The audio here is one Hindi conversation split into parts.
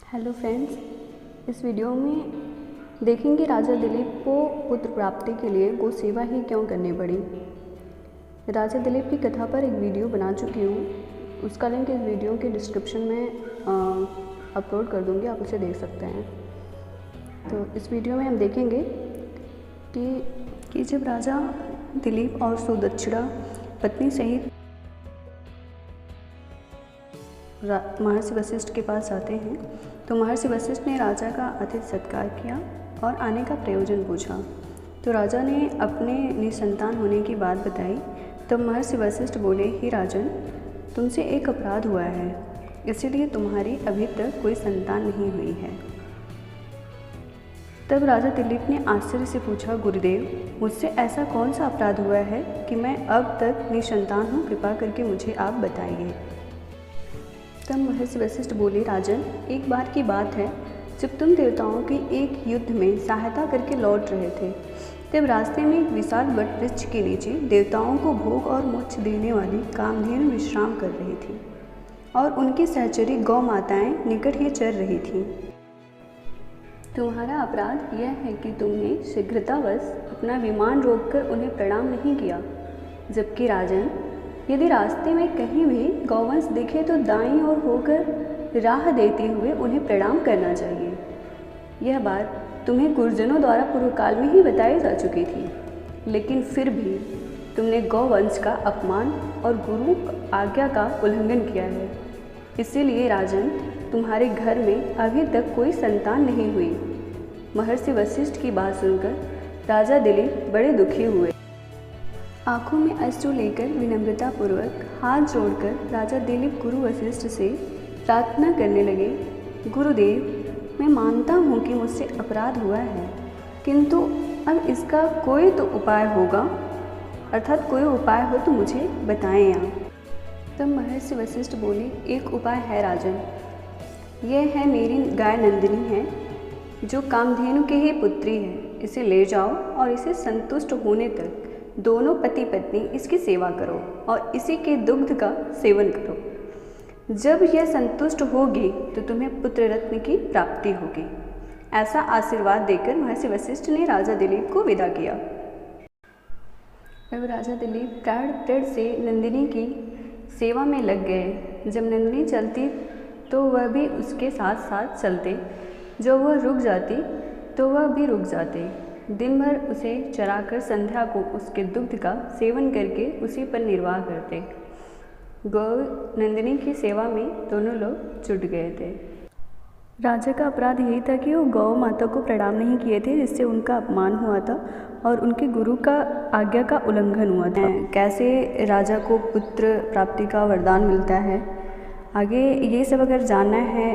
हेलो फ्रेंड्स, इस वीडियो में देखेंगे राजा दिलीप को पुत्र प्राप्ति के लिए गौ सेवा ही क्यों करनी पड़ी। राजा दिलीप की कथा पर एक वीडियो बना चुकी हूँ, उसका लिंक इस वीडियो के डिस्क्रिप्शन में अपलोड कर दूँगी, आप उसे देख सकते हैं। तो इस वीडियो में हम देखेंगे कि जब राजा दिलीप और सुदक्षिणा पत्नी सहित महर्षि वशिष्ठ के पास जाते हैं तो महर्षि वशिष्ठ ने राजा का अतिथि सत्कार किया और आने का प्रयोजन पूछा। तो राजा ने अपने निसंतान होने की बात बताई। तब महर्षि वशिष्ठ बोले, हे राजन, तुमसे एक अपराध हुआ है, इसीलिए तुम्हारी अभी तक कोई संतान नहीं हुई है। तब राजा दिलीप ने आश्चर्य से पूछा, गुरुदेव, मुझसे ऐसा कौन सा अपराध हुआ है कि मैं अब तक निसंतान हूँ, कृपा करके मुझे आप बताइए। तब महर्षि वशिष्ठ बोले, राजन, एक बार की बात है, जब तुम देवताओं के एक युद्ध में सहायता करके लौट रहे थे, तब रास्ते में एक विशाल वट वृक्ष के नीचे देवताओं को भोग और मोक्ष देने वाली कामधेनु विश्राम कर रही थी और उनकी सहचरी गौ माताएं निकट ही चर रही थीं। तुम्हारा अपराध यह है कि तुमने शीघ्रतावश अपना विमान रोककर उन्हें प्रणाम नहीं किया, जबकि राजन, यदि रास्ते में कहीं भी गौवंश दिखे तो दाईं ओर होकर राह देते हुए उन्हें प्रणाम करना चाहिए। यह बात तुम्हें गुरुजनों द्वारा पूर्व काल में ही बताई जा चुकी थी, लेकिन फिर भी तुमने गौवंश का अपमान और गुरु आज्ञा का उल्लंघन किया है। इसीलिए राजन, तुम्हारे घर में अभी तक कोई संतान नहीं हुई। महर्षि वशिष्ठ की बात सुनकर राजा दिलीप बड़े दुखी हुए। आंखों में अश्रु लेकर विनम्रता पूर्वक हाथ जोड़कर राजा दिलीप गुरु वशिष्ठ से प्रार्थना करने लगे, गुरुदेव, मैं मानता हूँ कि मुझसे अपराध हुआ है, किंतु अब इसका कोई तो उपाय होगा, अर्थात कोई उपाय हो तो मुझे बताएं आप। तब महर्षि वशिष्ठ बोले, एक उपाय है राजन, यह है मेरी गाय नंदिनी है, जो कामधेनु की ही पुत्री है। इसे ले जाओ और इसे संतुष्ट होने तक दोनों पति पत्नी इसकी सेवा करो और इसी के दुग्ध का सेवन करो। जब यह संतुष्ट होगी तो तुम्हें पुत्र रत्न की प्राप्ति होगी। ऐसा आशीर्वाद देकर महर्षि वशिष्ठ ने राजा दिलीप को विदा किया। अब राजा दिलीप प्राण से नंदिनी की सेवा में लग गए। जब नंदिनी चलती तो वह भी उसके साथ साथ चलते, जो वह रुक जाती तो वह भी रुक जाते। दिन भर उसे चराकर संध्या को उसके दुग्ध का सेवन करके उसी पर निर्वाह करते। गौ नंदिनी की सेवा में दोनों लोग जुट गए थे। राजा का अपराध यही था कि वो गौ माता को प्रणाम नहीं किए थे, जिससे उनका अपमान हुआ था और उनके गुरु का आज्ञा का उल्लंघन हुआ था। कैसे राजा को पुत्र प्राप्ति का वरदान मिलता है, आगे ये सब अगर जानना है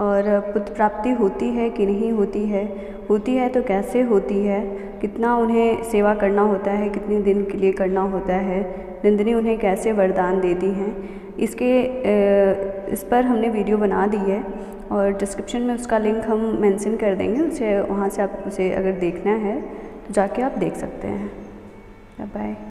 और पुत्र प्राप्ति होती है कि नहीं होती है तो कैसे होती है, कितना उन्हें सेवा करना होता है, कितने दिन के लिए करना होता है, नंदिनी उन्हें कैसे वरदान देती हैं, इस पर हमने वीडियो बना दी है और डिस्क्रिप्शन में उसका लिंक हम मेंशन कर देंगे। उसे वहाँ से आप उसे अगर देखना है तो जाके आप देख सकते हैं। बाय।